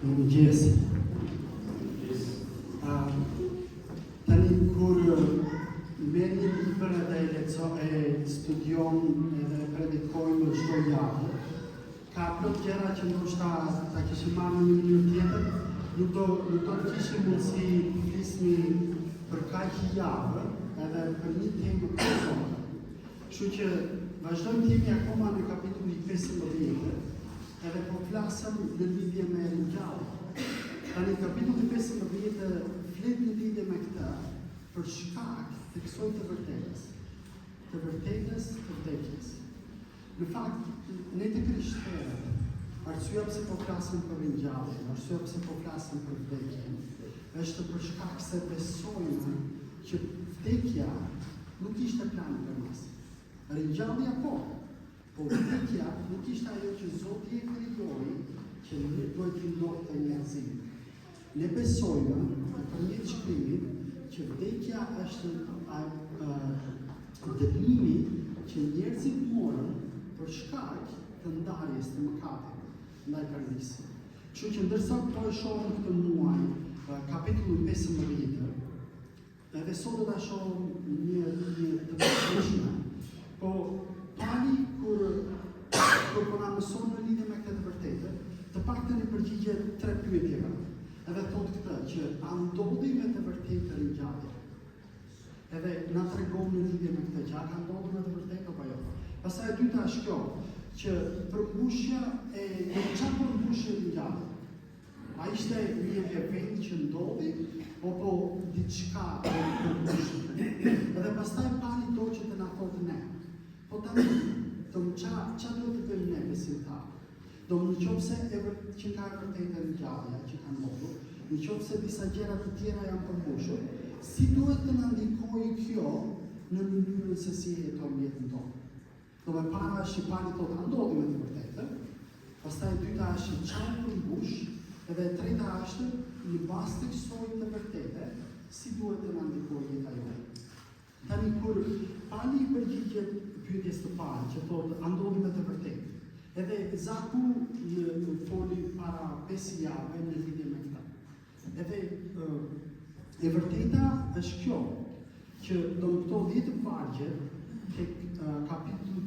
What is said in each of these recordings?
Mëngjes. Tani kur merri libër edhe studion edhe predikojmë çdo javë, ka plot gjëra që ndoshta ta kishim marrë në një mënyrë tjetër, nuk do të kishim mundësi të flisni për kaq javë edhe për një temë konkrete. Kështu që vazhdojmë të jemi akoma në kapitullin 15, edhe po flasëm në lidhje me ringjalljen. Tani kapitulli 15 flet në lidhje me këtë për shkak të kësaj të vërtetës të vdekjes. Në fakt, ne të krishterët, arsyeja pse po flasim për ringjalljen, arsyeja pse po flasim për vdekjen, është për shkak se besojmë që vdekja nuk ishte plan për ne. Ringjallja po vdekja nuk ishte ajo që Zoti e krijoi që ne duhet të ndodhë të njerëzit. Ne besojmë nëpërmjet shkrimit që vdekja është dënimi që njerëzit morën për shkak të ndarjes të mëkatit ndaj Perëndisë. Kështu që ndërsa po e shohim këtë muaj, kapitullin 15, edhe sot do ta shohim një të përgjithshme, po tani kur po na mëson në lidhje me këtë të vërtetë, të paktën i përgjigjet 3 pyetjeve. Edhe thotë këtë që a ndodhi me të vërtetë ringjallja? Edhe na tregon në lidhje me këtë që a ka ndodhur me të vërtetë apo jo. Pastaj e dyta është kjo, që përmbushja çfarë përmbushje ringjallja? A ishte një event që ndodhi apo diçka e përmbushur? Edhe pastaj Pali do që të na thotë ne. Po tani, çfarë do të bëjmë ne besimtarë? Do në qofse që ka vërtetë ringjallja që ka ndodhur, në qofse disa gjëra të tjera janë përmbushur, si duhet të na ndikojë kjo në mënyrën se si jetojmë jetën tonë? Do me para është që Pali thotë a ndodhi me të vërtetë, pastaj dyta është çfarë përmbush, edhe e treta është në bazë të kësaj të vërtetë, si duhet të na ndikojë jeta jonë. Tani kur Pali i përgjigjet pyetjes të parë që thotë a ndodhi me të vërtetë, edhe Zaku në foli para 5 javë në lidhje me këtë. Edhe e vërteta është kjo, që do më këto 10 vargje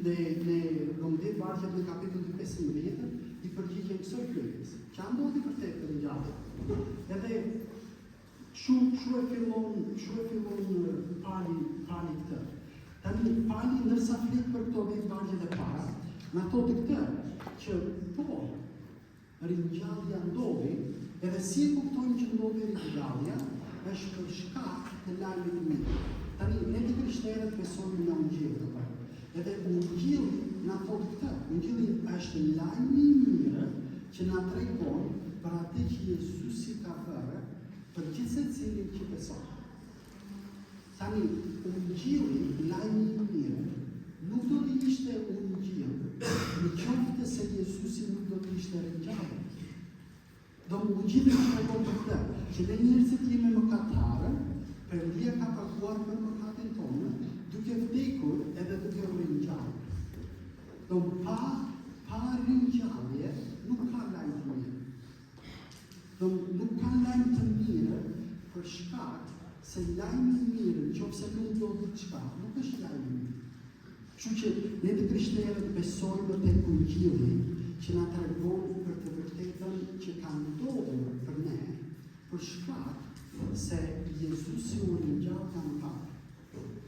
në vargjet në kapitullin 15 i përgjigjen kësaj pyetjes. Që ndodhi vërtet në ringjallje. Edhe Shu e fillon Pali këtë. Tani Pali ndërsa flet për këto 10 vargje të para, na thotë këtë që po ringjallja ndodhi, edhe si e kuptojmë që ndodhi ringjallja, është për shkak të lajmit të mirë. Tani ne të krishterët besojmë në Ungjillin apo? Edhe Ungjilli na thotë këtë. Ungjilli është lajmi i mirë që na tregon për atë që Jezusi ka bërë për gjithë secilin që beson. Tani, Ungjilli, lajmi i mirë, nuk do të ishte Ungjill në qoftë se Jezusi nuk do të ishte ringjallur. Do Ungjilli ka tregon për këtë, që ne njerëzit jemi mëkatarë, Perëndia ka paguar për mëkatin tonë, duke vdekur edhe duke ringjallur. Do pa ringjallje nuk ka lajm të mirë. Nuk ka lajm të mirë për shkak se lajmi i mirë, nëse nuk do diçka, nuk është lajm i mirë. Kështu që ne të krishterët besojmë tek Ungjilli që na tregon për të vërtetën që ka ndodhur për ne, për shkak se Jezusi u ringjall nga mëkati.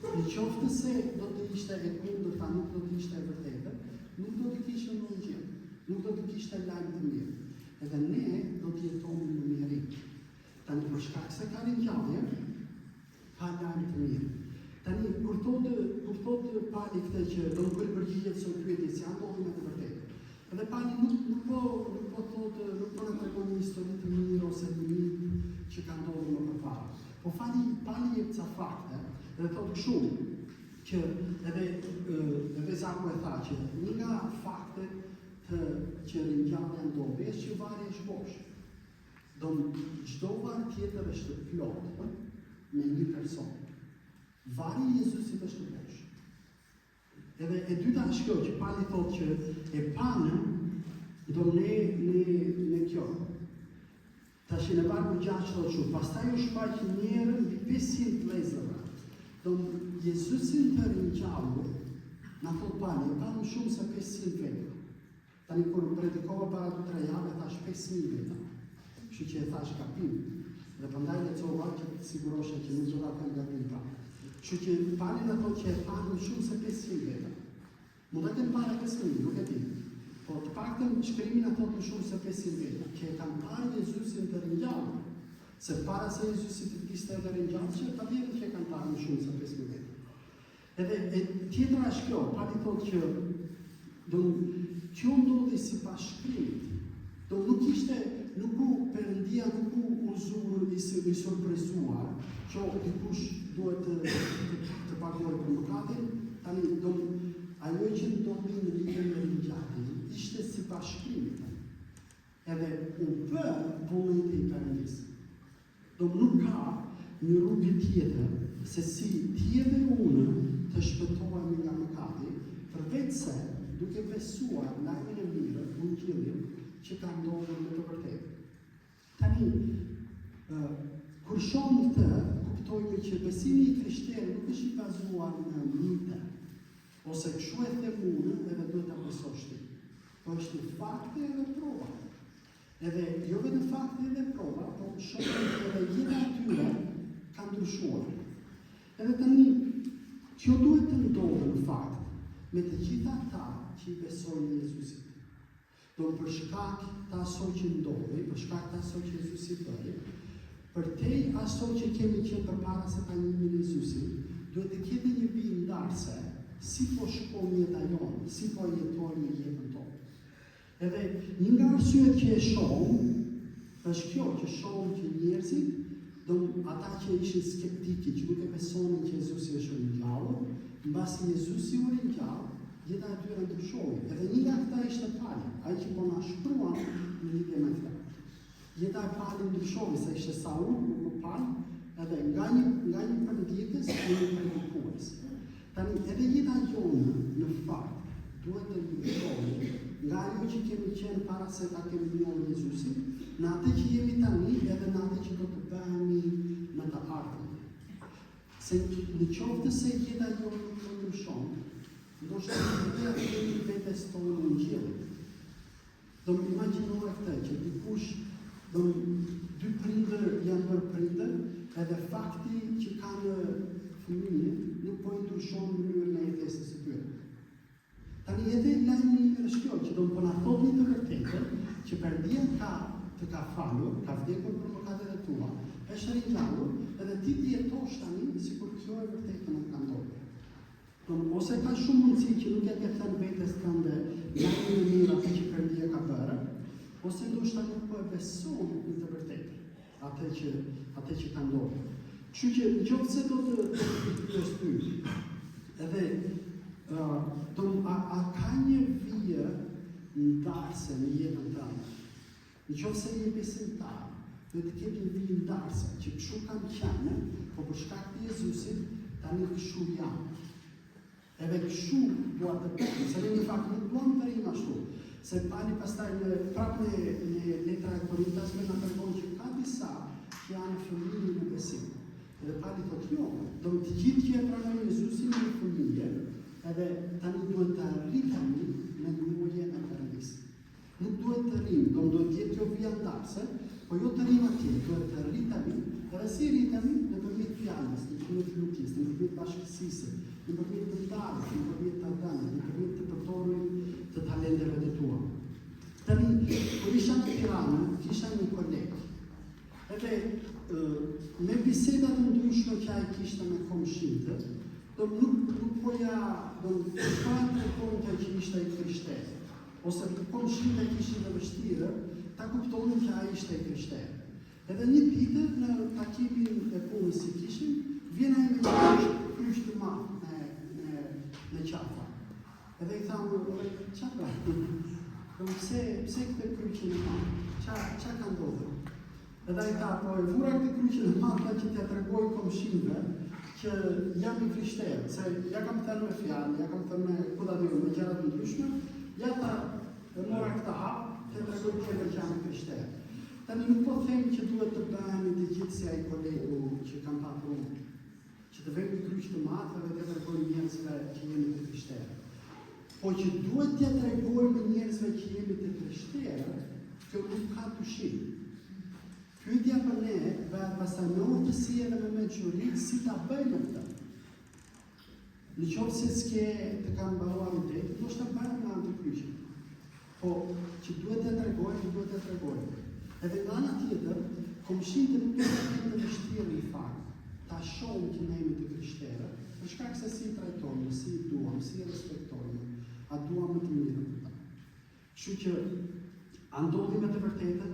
Nëse se do të ishte e kundërta, nuk do të ishte e vërtetë, nuk do të kishte Ungjill, nuk do të kishte lajm të mirë. Edhe ne do të jetojmë në miri. Tani për shkak se ka ringjallje, ka lajm të mirë. Tani kur thotë Pali këtë që do të bëj përgjigje të pyetjes si ndodhi me të vërtetë. Edhe Pali nuk po na tregon një histori të mirë ose të mirë që ka ndodhur më parë. Po Pali jep ca fakte dhe thotë kështu që edhe Zaku e tha që një nga faktet që ringjallja ndodhi është që vari është bosh. Do çdo var tjetër është plot me një person. Vari i Jezusit është bosh. Edhe e dyta është kjo që Pali thotë që e panë do ne kjo. Tash në vargu 6 thotë kështu, pastaj u shfaq njerën mbi 500 vëllezërve. Jezusin të ringjallur, na thot Pali, e pamë shumë se 500 veta. Tani kur predikova para 2-3 javë, thash 500 veta. Kështu që e thash kapim. Dhe prandaj lecova që të sigurosha që nuk do ta kam gabim pa. Kështu që Pali na thot që e pamë shumë se 500 veta. Mund ta kem para 500, nuk e di. Po të paktën shkrimi na thot më shumë se 500 veta, që e kanë parë Jezusin të ringjallur. Se para se Jezusi të kishte të ringjallur, që patjetër që e kanë parë më shumë se 500 veta. Edhe tjetra është kjo, Pali thotë që kjo ndodhi sipas shkrimit. Nuk u Perëndia nuk u uzur i surprizuar, që dikush duhet të paguajë për mëkatin, tani ajo që ndodhi në lidhje me ringjalljen ishte sipas shkrimit. Edhe u bë vullneti i Perëndisë. Nuk ka një rrugë tjetër se si ti dhe unë të shpëtohemi nga mëkati, përveç se duke besuar lajmin e mirë, Evangjelin që ka ndodhur në të vërtetë. Tani, kur shohim këtë, kuptojmë që besimi i krishterë nuk është i bazuar në mite, ose kështu e them unë edhe duhet ta besosh ti. Po është në fakte edhe prova. Edhe jo vetëm fakte edhe prova, po shohim që edhe jeta e tyre ka ndryshuar. Edhe tani, kjo duhet të ndodhë në fakt me të gjitha ata që i besojnë në Jezusin. Për shkak të asoj që ndodhi, për shkak të asoj që Jezusi bëri, për te asoj që kemi qenë përpara se tanimin e Jezusit, duhet të kemi një vijë ndarse, si po shkon jeta jonë, si po jetojmë jetën tonë. Edhe një nga arsyet që e shohim, është kjo që shohim që njerëzit, ata që ishin skeptikë, që nuk e besonin që Jezusi është ringjallur, mbasi Jezusi u ringjall, jeta e tyre ndryshoi. Edhe një nga këta ishte Pali, ai që po na shkruan në lidhje me këtë. Jeta e Palit ndryshoi, se ishte Saul, nuk u Pal, edhe nga një përndjetës e një predikues. Tani edhe jeta jonë në fakt duhet të ndryshojë nga ajo që kemi qenë para se ta kemi njohur Jezusin, në atë që jemi tani edhe në atë që do të bëhemi në të ardhmen. Se në qoftë se jeta jonë nuk do të ndryshon, ndoshta ne kemi vetes tonë në gjellë. Do më imagjinoj këtë, që dikush, dy prindër janë bërë prindër, edhe fakti që kanë fëmijë nuk po i ndryshon mënyrën e jetesës së tyre. Tani edhe lajmi i mirë është kjo, që po na thotë të vërtetën që Perëndia të ka falur, ka vdekur për mëkatet e tua, është ringjallur, edhe ti të jetosh tani sikur kjo e vërtetë nuk ka ndodhur. Ose ka shumë mundësi që nuk e ke thënë vetes tënde lajmin e mirë atë që Perëndia ka bërë, ose ndoshta nuk po e beson në të vërtetë atë që ka ndodhur. Kështu që nëse do të pyes ty, edhe a ka një vijë ndarse në jetën tënde? Nëse je besimtar, do të ketë një vijë ndarse që kështu kanë qenë, po për shkak të Jezusit tani kështu janë. Edhe kështu duat të bëjmë, se ne në fakt nuk duam të rrim ashtu. Se Pali pastaj prapë në letra e Korintasve na tregon që ka disa që janë fëmijë në besim. Edhe Pali thotë jo, do të gjithë që e pranojnë Jezusin në fëmijë, edhe tani duhet të rritemi në njohjen e Perëndisë. Nuk duhet të rrim, duhet të jetë kjo vija ndarse, po jo të rrim atje, duhet të rritemi, edhe si rritemi nëpërmjet fjalës, nëpërmjet lutjes, nëpërmjet bashkësisë, nëpërmjet të ndarjes, nëpërmjet të dhënies, nëpërmjet të përdorimit të talenteve të tua. Tani, kur isha në Tiranë, kisha një koleg. Edhe me biseda të ndryshme që ai kishte me komshinët, nuk poja tregonte që ishte i krishterë. Ose komshinët e kishin të vështirë, ta kuptonin që ai ishte i krishterë. Edhe një ditë në takimin e punës që kishim, vjen ai me një kryq të madh në qafa. Edhe i thamë, qa pra? Pse këtë kryqin e madh? Qa ka ndodhur? Edhe ai tha, po e vura këtë kryqin e madh që t'ja tregoj komshinëve që jam i krishterë, se ja kam thënë me fjalë, ja kam thënë me gjëra të ndryshme, ja tha, e mora këtë hap, të tregoj që jam i krishterë. Tani nuk po them që duhet të bëhemi të gjithë si ai kolegu që kam pasur unë, që të vemi kryq të matëve dhe të tregojmë njerëzve që jemi të krishterë. Po që duhet t'ja tregojmë njerëzve që jemi të krishterë, kjo nuk ka dyshim. Pyetja për ne bëhet pastaj në urtësi edhe me mençuri si ta bëjmë këtë. Në qoftë se s'ke të kanë mbaruar ide, do të bëjmë në anë të kryqit. Po që duhet t'ja tregojmë. Edhe nga ana tjetër, komshinët nuk do të kenë të vështirë i fakt, ta shohim që ne jemi të krishterë, për shkak se si trajtojmë, si i duam, si i respektojmë, a duam më të mirë. Kështu që a ndodhi me të vërtetën?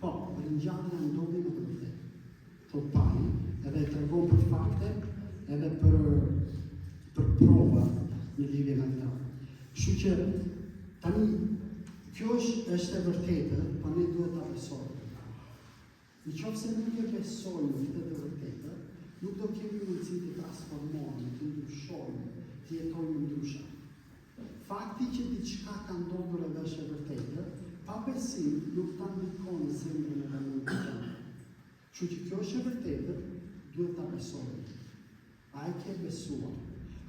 Po, ringjallja ndodhi me të vërtetën. Thot Paulli, edhe e tregon për fakte, edhe për prova në lidhje me këtë. Kështu që tani kjo është e vërtetë, po ne duhet ta besojmë. Në qoftë se nuk e besojmë këtë të vërtetë, nuk do kemi mundësi të transformohemi, të ndryshojmë, të jetojmë ndryshe. Fakti që diçka ka ndodhur edhe është e vërtetë, pa besim nuk ta ndikon në zemrën e mendjes tonë. Kështu që kjo është e vërtetë, duhet ta besojmë. A e ke besuar?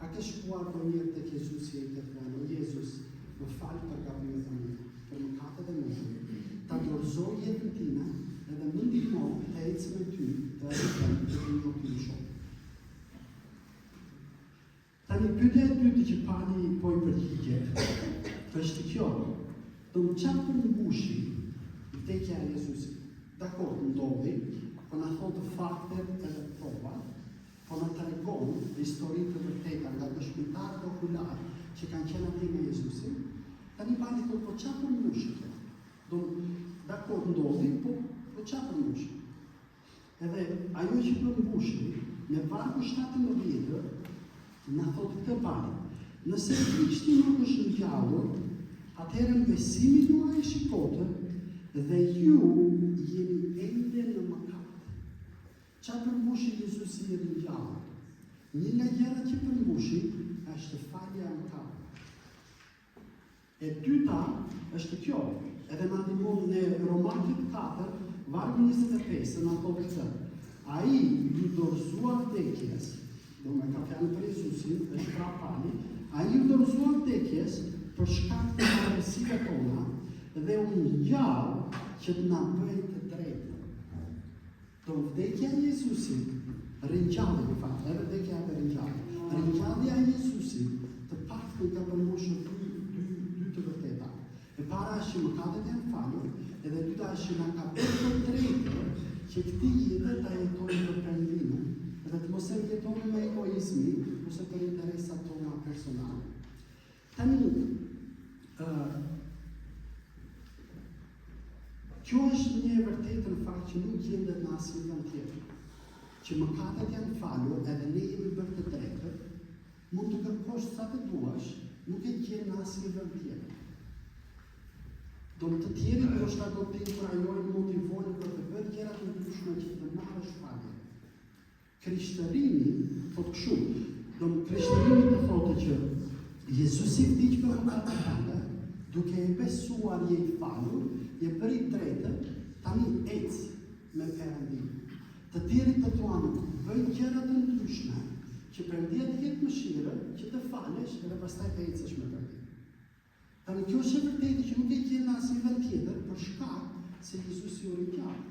A ke shkuar ndonjëherë tek Jezusi e ke thënë, "O Jezus, më fal për gabimet e mia, për mëkatet e mia, ta dorëzoj jetën time edhe më ndihmo të ec me ty të arritem të nuk të shoh." Tani pyetja e dytë që Paulli po i përgjigjet është kjo. Do të çfarë përmbushi vdekja e Jezusit? Dakor, ndodhi, po na thotë faktet edhe provat, po na tregon historitë të vërteta nga dëshmitarët okular që kanë qenë aty me Jezusin. Tani Paulli thotë, po çfarë përmbushi kjo? Dakor, ndodhi, po çfarë përmbushi? Edhe ajo që përmbushi, në vargu 17, na thotë këtë Paulli. Nëse Krishti nuk është ngjallur, atëherë besimi juaj shikotë dhe ju jeni ende në mëkat. Çfarë përmbushi Jezusi i ringjallur? Një nga gjërat që përmbushi është falja e mëkatit. E dyta është kjo, edhe na ndihmon në Romakët 4, vargu 25, na thotë këtë. Ai ju dorëzua vdekjes, do me ka fjalë për Jezusin, është pra Paulli, ai ju dorëzua vdekjes për shkak të marrësive tona dhe u ngjall që të na bëjë të drejtë. Do vdekja e Jezusit, ringjallja në fakt, edhe vdekja e ringjallja. Ringjallja e Jezusit të paktën ka përmbushur dy të vërteta. E para është që mëkatet janë falur, edhe e dyta është që na ka bërë të drejtë që këtij jetë ta jetojmë për Perëndimin, edhe të mos e jetojmë me egoizmi, ose për interesat tona personale. Tani, kjo është një e vërtetë në fakt që nuk gjendet në asnjë vend tjetër. Që mëkatet janë falur edhe ne jemi bërë të drejtë, mund të kërkosh sa të duash, nuk e gjen në asnjë vend tjetër. Do të tjerë ndoshta do të inkurajojnë, motivojnë për të bërë gjëra të ndryshme që të marrësh falje. Krishtërimi thotë kështu, krishtërimi të thotë që Jezusi vdiq për mëkatet tona, duke e besuar je i falur, je bëri drejtë, tani ec me Perëndimin. Të tjerit të tuanë, bëj gjëra të ndryshme, që Perëndia të jetë mëshirë, që të falesh edhe pastaj të ecësh me Perëndin. Tani kjo është e vërtetë që nuk e gjen në asnjë vend tjetër për shkak se Jezusi u ringjall.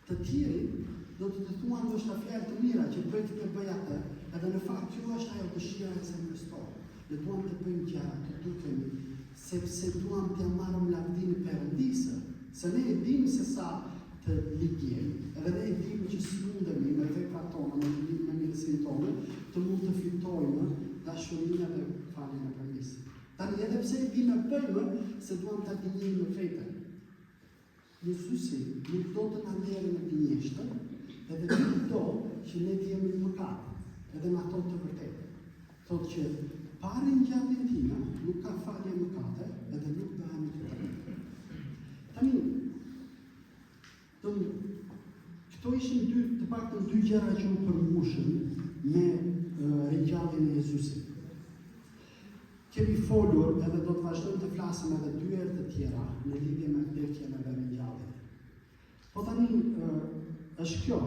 Të tjerit do të thuan ndoshta fjalë të mira që bëj këtë bëj atë, edhe në fakt kjo është ajo dëshira e zemrës tonë. Ne duam të bëjmë gjëra të dukemi, sepse duam të marrim lavdinë e Perëndisë, se ne e dimë se sa të ligjemi, edhe ne e dimë që s'mundemi me veprat tona, me mirësinë tonë, të mund të fitojmë dashurinë dhe faljen e Perëndisë. Tani edhe pse e dimë bëjmë, se duam ta gënjejmë veten. Jezusi nuk do të na nderë në gënjeshtër, edhe nuk do që ne të jemi në mëkat, edhe në ato të vërtetë. Thotë që pa ringjalljen time nuk ka falje mëkate, edhe nuk bëhemi të drejtë. Tani, këto ishin të paktën dy gjëra që u përmbushën me ringjalljen e Jezusit. Kemi folur edhe do të vazhdojmë të flasim edhe dy herë të tjera në lidhje me vdekjen edhe ringjalljen. Po tani është kjo.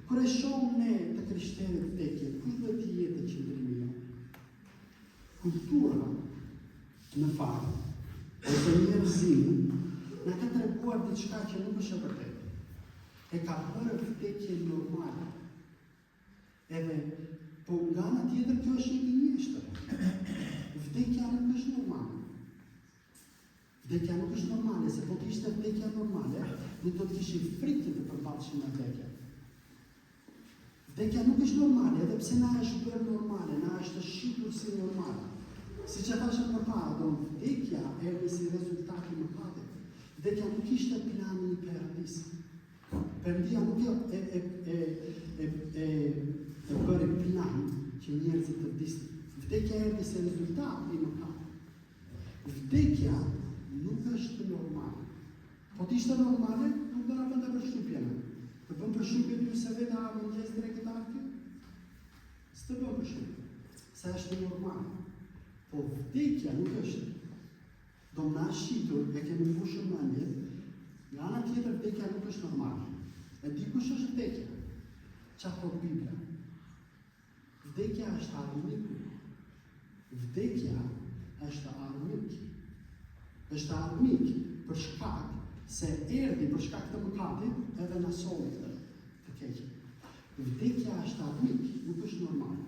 Kur e shohim ne të krishterët vdekjen, kush duhet të jetë qëndrimi jonë? Kultura, në fakt, ose njerëzimi, na ka treguar diçka që nuk është e vërtetë. E ka bërë vdekjen normale. Edhe, po nga ana tjetër kjo është një gënjeshtër. Vdekja nuk është normale. Vdekja nuk është normale, se po të ishte vdekja normale, ne do të kishim frikë të përballshëm me vdekjen. Vdekja nuk është normale, edhe pse na është bërë normale, na është shitur si normale. Siç e thashëm përpara, vdekja erdhi si rezultat i mëkatit. Vdekja nuk ishte plani i Perëndisë. Perëndia nuk e bëri plan që njerëzit të vdisin. Vdekja erdhi si rezultat i mëkatit. Vdekja nuk është normale. Po të ishte normale, nuk do na bënte përshtypje. Të bën përshtypje ty se vetë a mëngjes drejt të arti? S'të bën përshtypje. Sa është normale. Po vdekja nuk është. Do na shitur, e kemi mbushur mendjen, nga ana tjetër vdekja nuk është normale. E di kush është vdekja? Çfarë thot Bibla? Vdekja është armiku. Vdekja është armik. Është armik për shkak se erdhi për shkak të mëkatit edhe na solli të keqen. Vdekja është armik, nuk është normale.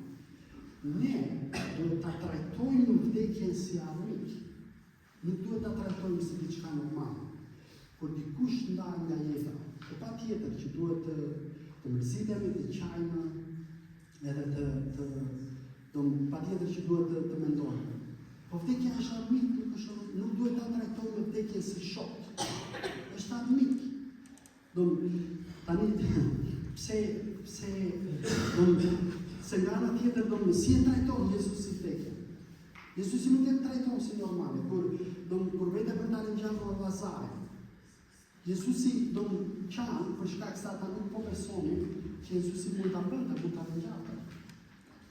Ne duhet ta trajtojmë vdekjen si armik. Nuk duhet ta trajtojmë si diçka normale. Kur dikush ndar nga jeta, e patjetër që duhet të mërzitemi, të qajmë, edhe patjetër që duhet të mendojmë. Po vdekja është armik, nuk duhet ta trajtojmë vdekjen si shok. Është armik. Tani se nga ana tjetër si e trajton Jezusi vdekjen. Jezusi nuk e trajton si normale, kur vete për ta ringjallur Lazarin. Jezusi qanë për shkak se ata nuk po besonin që Jezusi mund ta bënte, mund ta ringjallë.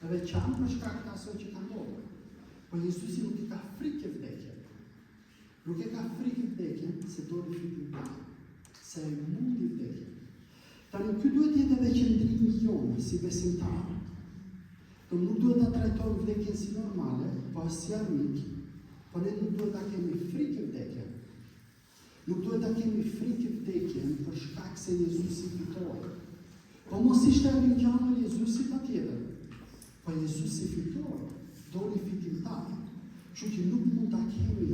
Edhe qanë për shkak të asaj që ka ndodhur. Po Jezusi nuk i ka frikë vdekjen. Nuk e ka frikë vdekjen se do të fitojë vdekjen. Se e mundi vdekjen. Tani ky duhet jetë edhe qëndrimi jonë si besimtar. Nuk duhet ta trajtojmë vdekjen si normale, po si armik, po ne nuk duhet ta kemi frikë vdekjen. Nuk duhet ta kemi frikë vdekjen për shkak se Jezusi fitoi. Po mos ishte ringjallur Jezusi patjetër. Po Jezusi fitoi, doli fitimtar. Kështu që nuk mund ta kemi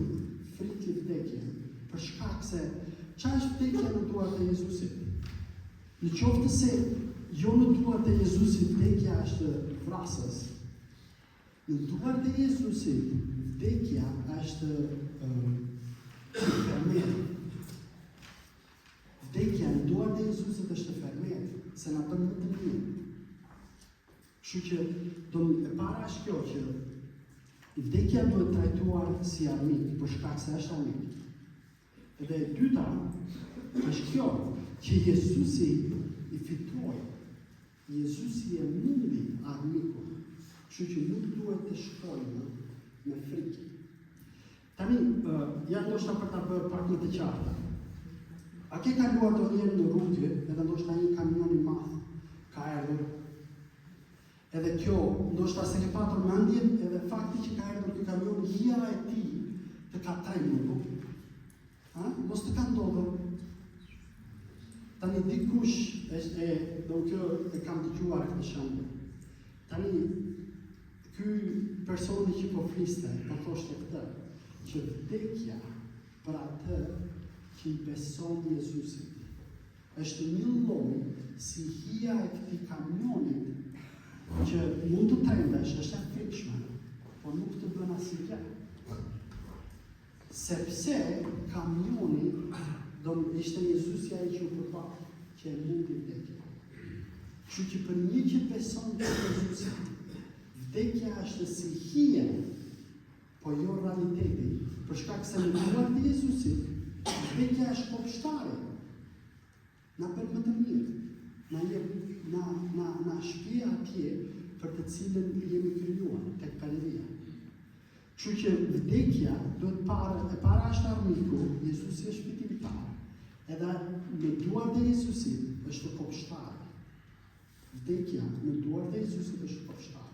frikë vdekjen për shkak se çfarë është vdekja në duart e Jezusit? Në qoftë se jo në duart e Jezusit vdekja është vrasës. Në duart e Jezusit vdekja është fermer. Vdekja në duart e Jezusit është fermer, se na bën më të mirë. Kështu që e para është kjo që vdekja duhet trajtuar si armik, për shkak se është armik. Edhe e dyta është kjo që Jezusi i fitoi. Jezusi e mundi armikun, kështu që nuk duhet të shkojmë me frikë. Tani, ja ndoshta për ta bërë pak më të qartë. A ke kaluar ndonjëherë në rrugë, edhe ndoshta një kamion i madh ka erdhur? Edhe kjo, ndoshta se ke patur mendjen, edhe fakti që ka erdhur ky kamion, hija e tij të ka tremur. Mos të ka ndodhur. Tani dikush kjo e kam dëgjuar këtë shembull. Tani ky personi që po fliste, po thoshte këtë, që vdekja për atë që i beson Jezusit është një lloj si hija e këtij kamionit që mund të trembesh, është e frikshme, por nuk të bën asgjë. Sepse kamioni ishte Jezusi ai që u përbat, që e mundi vdekjen. Kështu që për një që beson te Jezusi, vdekja është si hije, po jo realiteti. Për shkak se në duart e Jezusit, vdekja është kopshtare. Na bën më të mirë. Na shpje atje për të cilën jemi krijuar, tek Perëndia. Kështu që vdekja duhet e para është armiku, Jezusi është fitimtar. Edhe me duart e Jezusit është kopshtar. Vdekja me duart e Jezusit është kopshtar.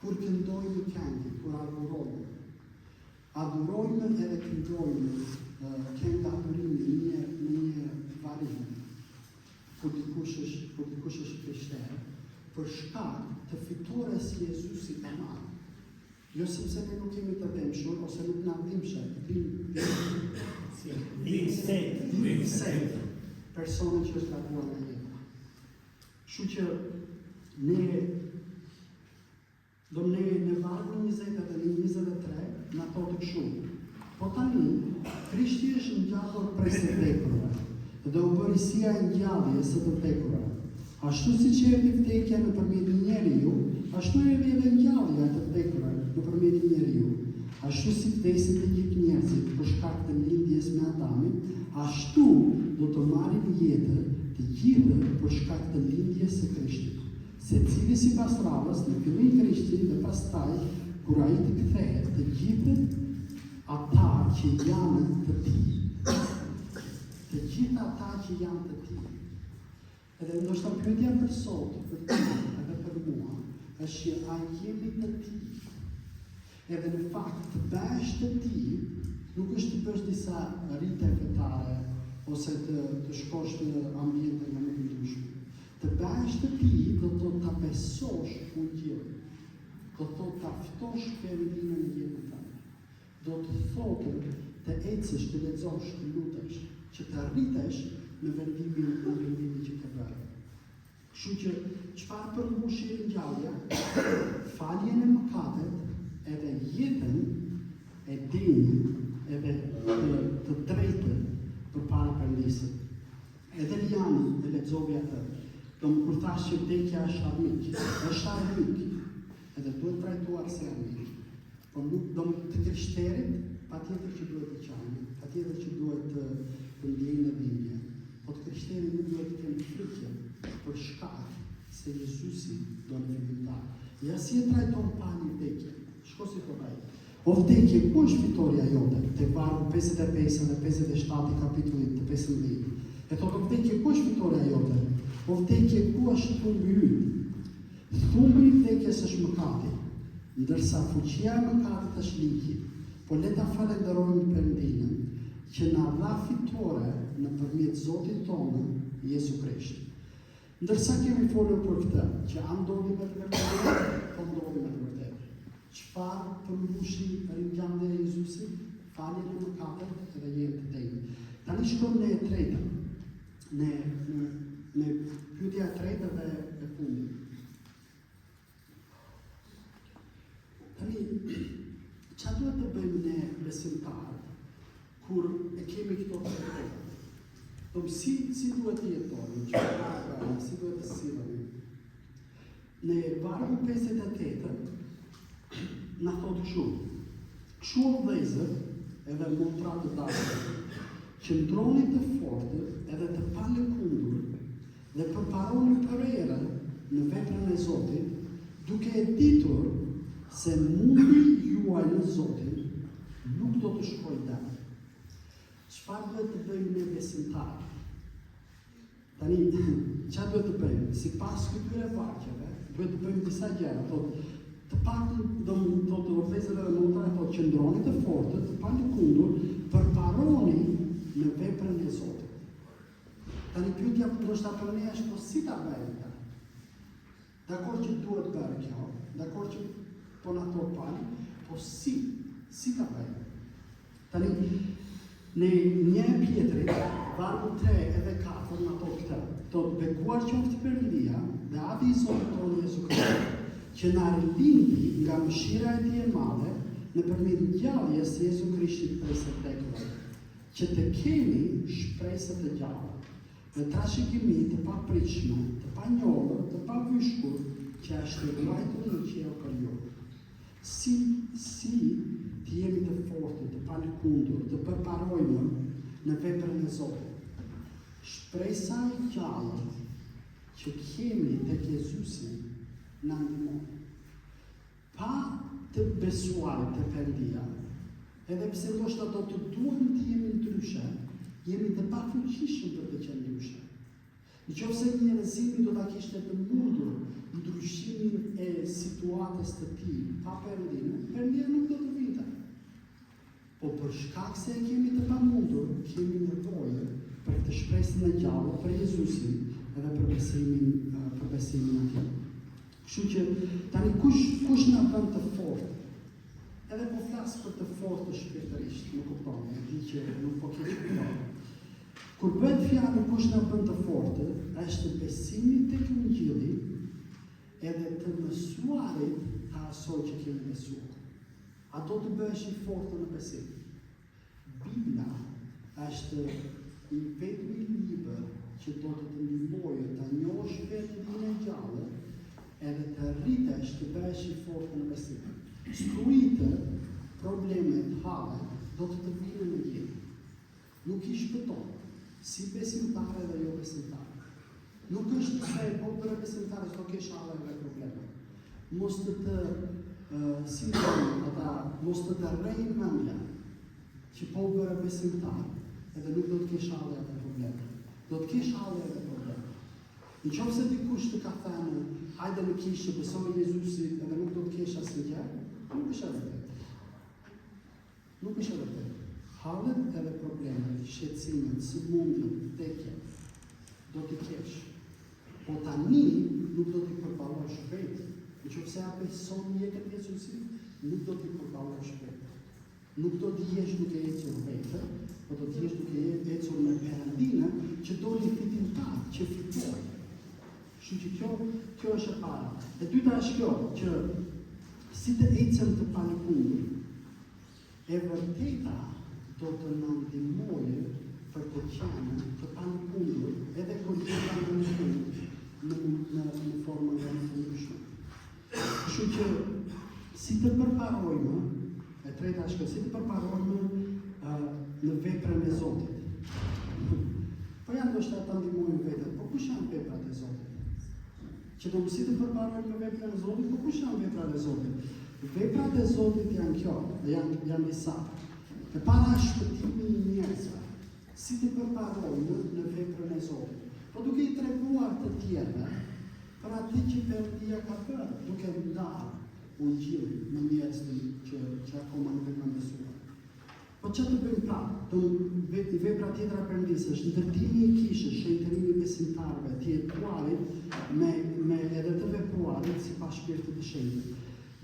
Kur këndojmë këngë, kur adhurojmë edhe këndojmë këngë adhurimi në një varim, kur dikush është krishter, për shkak të fitores Jezusit të madh. Jo sepse ne nuk kemi të dëmshur, ose nuk na dhimbshë, dhimbse personën që është gabuar në jetë. Kështu që ne vargu 20 dhe 23 na thotë kështu. Po tani, Krishti është ngjallur prej së vdekurve, dhe u bëri sija e ngjalljes së të vdekurve. Ashtu siç erdhi vdekja nëpërmjet një njeriu, ashtu erdhi edhe ngjallja e të vdekurve nëpërmjet një njeriu. Ashtu si vdesin të gjithë njerëzit për shkak të lindjes me Adamin, ashtu do të marrin jetë të gjithë për shkak të lindjes së Krishtit. Secili sipas radhës, në fillim Krishti dhe pastaj kur ai të kthehet, të gjithë ata që janë të tij. Të gjithë ata që janë të tij. Edhe ndoshta pyetja për sot, për ty edhe për mua, është që a jemi të tij? Edhe në fakt të bësh të tij nuk është të bësh disa rite fetare ose të shkosh në ambiente nga nuk ndushme. Të bësh të tij do të ta besosh ungjillin. Do të ta ftosh Perëndinën në jetën tënde. Do të thotë të ecësh, të lexosh, të lutesh, që të rritesh në vendimin që ke bërë. Kështu që çfarë përmbushi ngjallja, faljen e mëkatet edhe jetën e dinj edhe të drejtën përpara Perëndisë. Edhe Liani e lexovi atë. Kur thash që vdekja është armik, edhe duhet trajtuar si armik. Por nuk do të krishterit, patjetër që duhet të qajnë, patjetër që duhet të ndjejnë në dhimbje. Po të krishterit nuk duhet të kemë frikje për shkak se Jezusi do në fillimtar. Ja si e trajton pani vdekje. Shko si thotaj. O vdekje, ku është fitoria jote? Te vargu 55 dhe 57 i kapitullit të 15. E thotë vdekje, ku është fitoria jote? O vdekje, ku është thumbi yt? Thumbi i vdekjes është mëkati, ndërsa fuqia e mëkatit është ligji. Po le ta falenderojmë Perëndinën që na dha fitore nëpërmjet Zotit tonë, Jezu Krisht. Ndërsa kemi folur për këtë, që a ndodhi me të vërtetë, po ndodhi me të vërtetë. Çfarë përmbushi ringjallja e Jezusit? Faljen e mëkatet dhe jetë të denjë. Tani shkojmë në e tretën. Në pyetja e tretë dhe e fundit. Tani, çfarë duhet të bëjmë ne besimtarët kur e kemi këto të vërteta? Si duhet të jetojmë, si duhet të sillemi? Në vargu 58 na thotë kështu: Kështu o vëllezër, edhe motra të dashur, qëndroni të fortë edhe të palëkundur dhe përparoni përere në veprën e Zotit, duke e ditur se mundi juaj në Zotin nuk do të shkojë dëm. Çfarë duhet të bëjmë ne besimtarë? Tani, çfarë duhet të bëjmë? Sipas këtyre vargjeve, duhet të bëjmë disa gjëra. Të paktën do të vëllezërve dhe motra thotë qëndroni të fortë, të palëkundur, përparoni në veprën e Zotit. Tani pyetja ndoshta për ne është, po si ta bëjmë këtë? Dakor që duhet bërë kjo, dakor që po na thot pani, po si ta bëjmë? Tani në 1 Pjetrit, vargu 3 edhe 4 na thot këtë. Thotë bekuar qoftë Perëndia dhe Ati i Zotit tonë Jezu Krisht, që na rilindi nga mëshira e tij e madhe nëpërmjet ngjalljes së Jezu Krishtit prej së vdekurve, që të kemi shpresë të gjallë, dhe trashëgimi të papritshme, të panjohur, të pavyshkur, që është ruajtur në qiell për ju. Si të jemi të fortë, të palëkundur, të përparojmë në veprën e Zotit. Shpresa e gjallë që kemi tek Jezusi na ndihmon. Pa të besuar te Perëndia, edhe pse ndoshta do të duam të jemi ndryshe, Jemi të pafuqishëm për të qenë ndryshe. Nëse njerëzimi do ta kishte të mundur ndryshimin e situatës të tij pa Perëndinë, Perëndia nuk do të vinte. Po për shkak se e kemi të pamundur, kemi nevojë për të shpresën e gjallë për Jezusin edhe për besimin atij. Kështu që tani kush na bën të fortë? Edhe po flas për të fortë shpirtërisht, nuk kupton, e di që nuk po keq kupton. Kur bëhet fjalë kush na bën të fortë, është besimi tek Ungjilli edhe të mësuarit të asoj që kemi besuar. A do të bëhesh i fortë në besim? Biblia është i vetmi libër që do të të ndihmojë të njohësh vetën e gjallë edhe të rritesh të bëhesh i fortë në besim. Struitë, problemet, hallet, do të vinë në jetë. Nuk i shpëton, si besimtare dhe jo besimtare. Nuk është se po bëre besimtare s'do kesh hallet dhe probleme. Mos të mos të rrej mendja që po bëre besimtar, edhe nuk do të kesh hallet dhe probleme. Do të kesh hallet dhe probleme. Nëse dikush të ka thënë, hajde në kishë, besoj Jezusit, edhe nuk do të kesh asnjë, nuk është e vërtetë. Nuk është e vërtetë. Hallet edhe problemet, shqetësimet, sëmundjet, vdekjet, do t'i kesh. Po tani nuk do t'i përballosh vetë. Nëse a beson jetën e Jezusit, nuk do t'i përballosh vetë. Nuk do t'i jesh duke ecur vetë, po do t'i jesh duke ecur me Perëndinë që do një fitimtar, që fitoj. Kështu që kjo është e para. E dyta është kjo, që si të ecëm të panikundur, e vërteta do të na ndihmojë për të qenë të panikundur edhe kur jemi në formën e ndryshme. Kështu që si të përparojmë, e treta është si të përparojmë në veprën e Zotit. Po janë ndoshta ta ndihmojmë vetën, po kush janë veprat e Zotit? Që do mësi të përparojmë në veprën e Zotit, po kush janë veprat e Zotit? Veprat e Zotit janë kjo, janë disa. E para shpëtimi i njerëzve, si të përparojmë në veprën e Zotit. Po duke i treguar të tjerëve për atë që Perëndia ka bërë, duke ndarë Ungjillin në njerëzit që akoma nuk e kanë besuar. Po që të bëjmë pra? Vepra tjetra Perëndisë është ndërtimi i kishës, shëntërimi i besimtarëve, të jetuarit me edhe të vepruarit sipas shpirtit të shenjtë.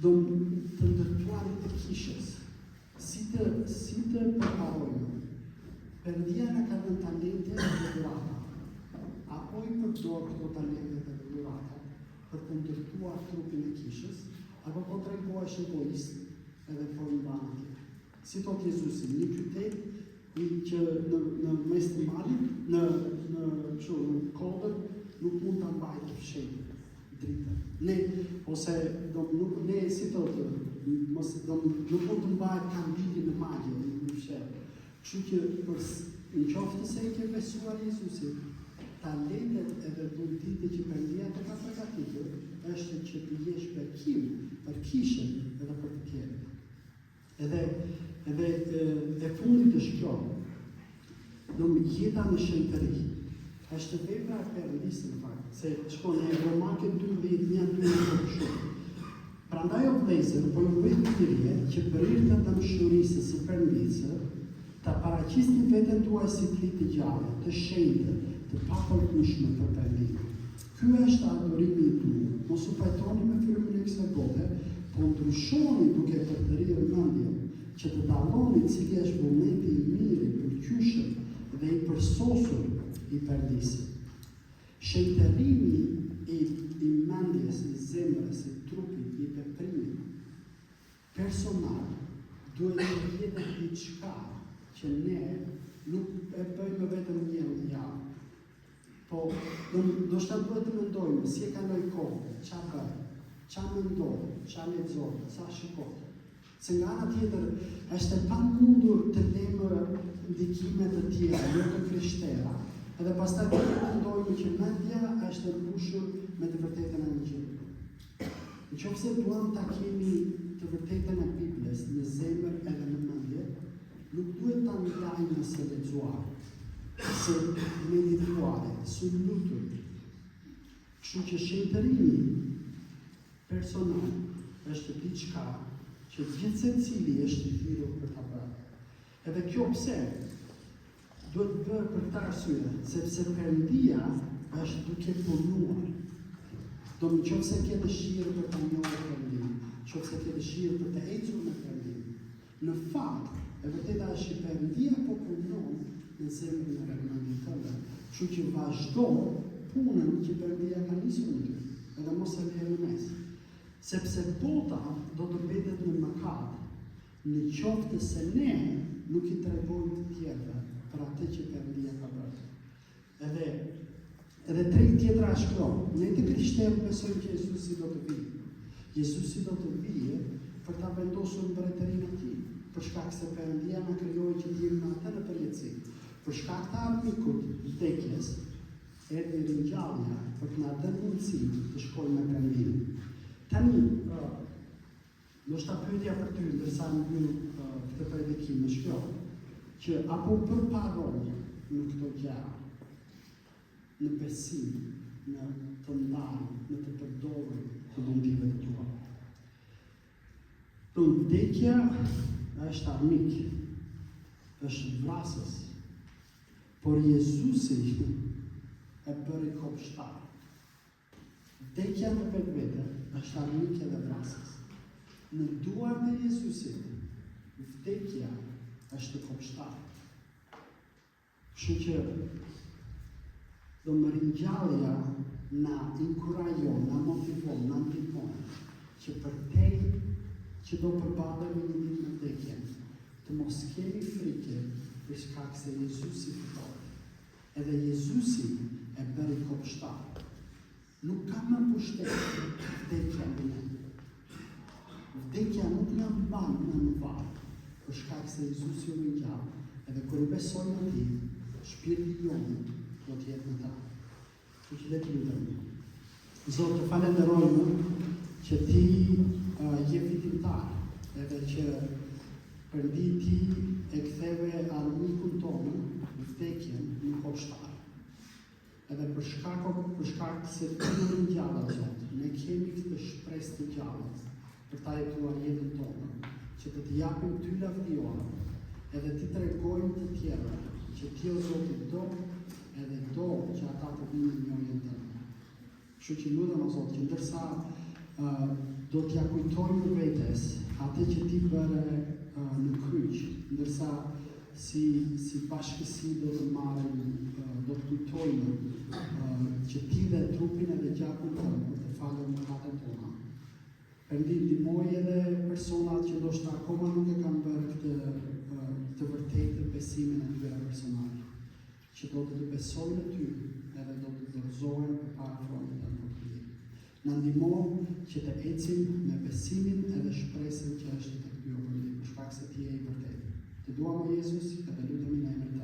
Do të ndërtuarit të kishës, si të përparojmë. Perëndia na ka dhënë talente dhe dhurata. Apo i përdor këto talente dhe dhurata për të ndërtuar trupin e kishës, apo po tregohesh egoist edhe po i mban atje. Si thot Jezusi, një qytet që në mes të malit, në kodër, nuk mund ta mbajë të fshehtë. Nuk mund të mbajt kandilin në magje, në fshehtë. Kështu që në qoftë se i ke besuar Jezusit, talentet edhe vullnetit që Perëndia të ka përgatitur, është që të jesh bekim për kishën edhe për të tjerët. Edhe e fundit është kjo, jeta në shëntëri. Është vepra e Perëndisë në fakt, se shkon në Romake 12:1-2. Prandaj o vëllezër, po ju bëj thirrje që për hir të dëmshurisë së Perëndisë, ta paraqisni veten tuaj si flit të gjallë, të shenjtë, të papërkushme për Perëndinë. Ky është adhurimi i tuaj. Mos u pajtoni me frymën e kësaj bote, po ndryshoni duke përtërirë mendjen, që të dalloni cili është vullneti i mirë, i pëlqyeshëm dhe i përsosur i Perëndisë. Shëntërimi i mendjes, i zemrës, i trupit, i veprimit personal duhet të jetë diçka që ne nuk e bëjmë vetëm një herë në javë. Po, do shta duhet të mendojmë si e kaloj kohë, qa bërë, qa mendojmë, qa lexojmë, sa shikojmë. Se nga ana tjetër është e pamundur të lëmë ndikime të tjera, jo të krishtera. Edhe pastaj të mendojmë që mendja është e mbushur me të vërtetën e Ungjillit. Nëse duam ta kemi të vërtetën e Biblës në zemër edhe në mendje, nuk duhet ta ndajmë së lexuar. se individuale, sul lutur. Kështu që shenjtërimi personal është diçka që gjithë secili është i thirrur për ta bërë. Edhe kjo pse? Duhet bërë për këtë arsye, sepse Perëndia është duke punuar. Do në qoftë se ke dëshirë për të njohur Perëndin, qoftë se ke dëshirë për të ecur me Perëndin, në fakt, e vërteta është që Perëndia po punon në zemrën e vëmendjes tënde. Kështu që vazhdo punën që Perëndia ka nisur në ty, edhe mos e lë në mes. Sepse bota do të mbetet në mëkat, në qoftë se ne nuk i tregojmë të tjerëve për atë që Perëndia ka bërë. Edhe drejt tjetra është kjo, ne të krishterë besojmë që Jezusi do të vijë. Jezusi do të vijë për ta vendosur mbretërinë e tij, për shkak se Perëndia na krijoi që të jemi me atë në përjetësi. Për shkak të armikut vdekjes, erdhi ringjallja për të na dhënë mundësi të shkojmë me Perëndin. Tani, ndoshta pyetja për ty, ndërsa mbyll këtë predikim është kjo, që apo përparoj në këto gjëra, në besim, në të ndarë, në të përdorur të mundive të tua. Vdekja është armik, është vrasës, por Jezusi e bëri kopshtar. Vdekja në vetvete është armik edhe vrasës. Në duart e Jezusit, vdekja është kopshtar. Kështu që do më ringjallja na inkurajon, na motivon, na ndihmon që për te që do përballemi një ditë me vdekjen, të mos kemi frikë për shkak se Jezusi fitoi. Edhe Jezusi e bëri kopshtar. Nuk ka më pushtet vdekja në ne. Vdekja nuk na mban në varr, për shkak se Jezusi u ringjall. Edhe kur besojmë në ti, shpirti jonë do të jetë në ta. Që le të lutemi. Zotë, të falenderojmë që ti je fitimtar, edhe që Perëndi ti e ktheve armikun tonë, vdekjen në kopshtar. Edhe për shkak se ti u ringjalla, Zotë, ne kemi këtë shpresë të gjallë për ta jetuar jetën tonë, që të të japim ty lavdioa, edhe ti tregojmë të tjerë që ti o Zoti do edhe do që ata të vinë në njohjen tënde. Kështu që lutem o Zot, që ndërsa do t'ja kujtojmë vetes atë që ti bëre në kryq, ndërsa si bashkësi do të marrim, do të kujtojmë që ti dhe trupin edhe gjakun tënd për të falur mëkatet tona. Perëndi, ndihmoj edhe personat që ndoshta akoma nuk e kanë bërë këtë vërtetë besimin e tyre personal, që do të besojnë në ty, edhe do të dorëzohen përpara frontit të Tij. Na ndihmo që të ecim me besimin edhe shpresën që është tek Ky Perëndi, për shkak se ti je i vërtetë. Të duam o Jezus, edhe lutemi në emrin